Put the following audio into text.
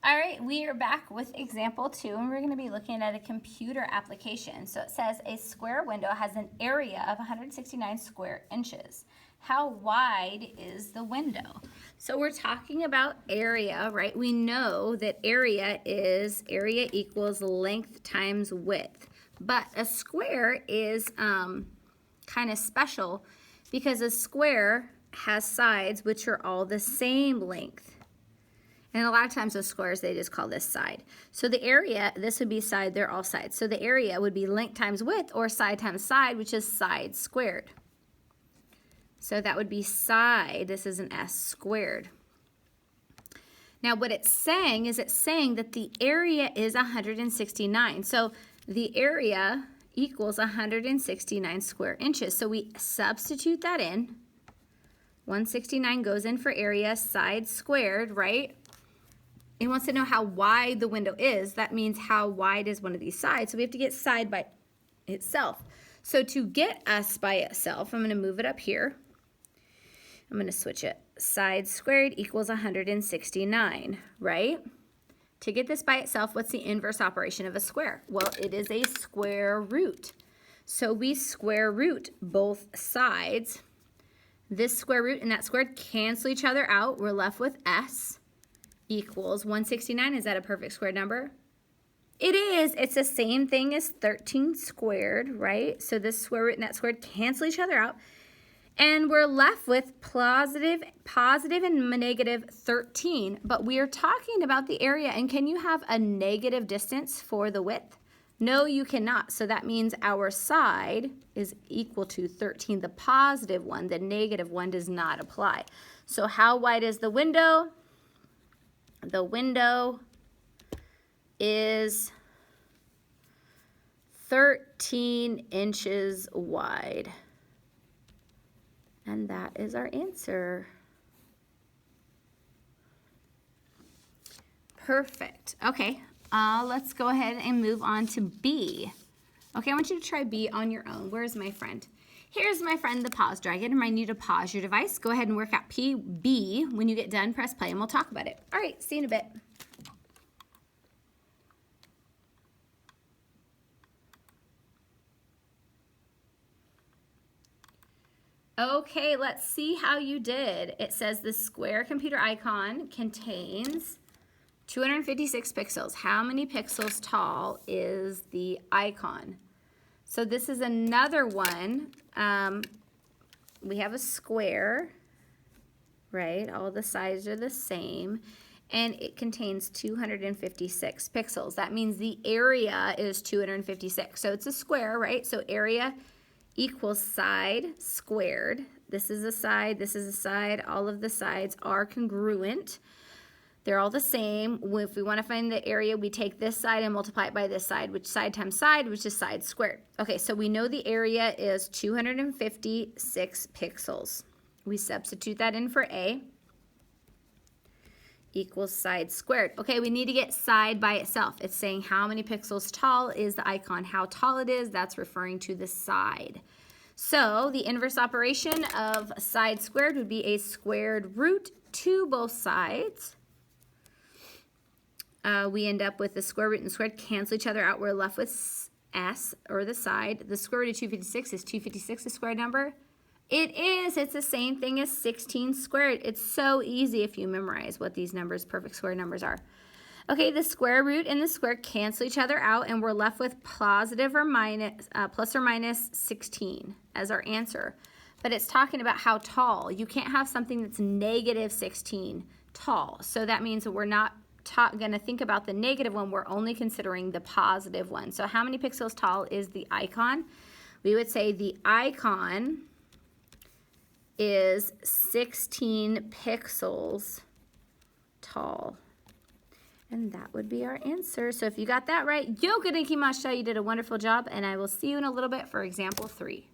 All right, we are back with example 2, and we're going to be looking at a computer application. So it says a square window has an area of 169 square inches. How wide is the window? So we're talking about area, right? We know that area equals length times width. But a square is kind of special because a square has sides which are all the same length. And a lot of times with squares, they just call this side. So the area, this would be side, they're all sides. So the area would be length times width or side times side, which is side squared. So that would be side, this is an S squared. Now what it's saying is it's saying that the area is 169. So the area equals 169 square inches. So we substitute that in. 169 goes in for area, side squared, right? It wants to know how wide the window is. That means how wide is one of these sides. So we have to get side by itself. So to get S by itself, I'm going to move it up here. I'm going to switch it. Side squared equals 169, right? To get this by itself, what's the inverse operation of a square? Well, it is a square root. So we square root both sides. This square root and that squared cancel each other out. We're left with S equals 169. Is that a perfect square number? It is. It's the same thing as 13 squared, right? So this square root and that squared cancel each other out. And we're left with positive and negative 13. But we are talking about the area. And can you have a negative distance for the width? No, you cannot. So that means our side is equal to 13, the positive one. The negative one does not apply. So how wide is the window? The window is 13 inches wide. And that is our answer. Perfect. Okay, let's go ahead and move on to B. Okay, I want you to try B on your own. Where's my friend? Here's my friend, the pause dragon. Remind you to pause your device. Go ahead and work out B. When you get done, press play and we'll talk about it. All right, see you in a bit. Okay, let's see how you did. It says the square computer icon contains 256 pixels. How many pixels tall is the icon? So this is another one. We have a square, right? All the sides are the same. And it contains 256 pixels. That means the area is 256. So it's a square, right? So area equals side squared. This is a side, this is a side. All of the sides are congruent. They're all the same. If we want to find the area, we take this side and multiply it by this side, which side times side, which is side squared. Okay, so we know the area is 256 pixels. We substitute that in for A equals side squared. Okay, we need to get side by itself. It's saying how many pixels tall is the icon. How tall it is, that's referring to the side. So the inverse operation of side squared would be a squared root to both sides. We end up with the square root and squared cancel each other out. We're left with S, or the side. The square root of 256, is 256 a square number? It is. It's the same thing as 16 squared. It's so easy if you memorize what these numbers, perfect square numbers, are. Okay, the square root and the square cancel each other out, and we're left with positive or minus, plus or minus 16 as our answer. But it's talking about how tall. You can't have something that's negative 16 tall. So that means that we're not going to think about the negative one. We're only considering the positive one. So how many pixels tall is the icon? We would say the icon is 16 pixels tall. And that would be our answer. So if you got that right, yoga nikimashita, you did a wonderful job, and I will see you in a little bit for example 3.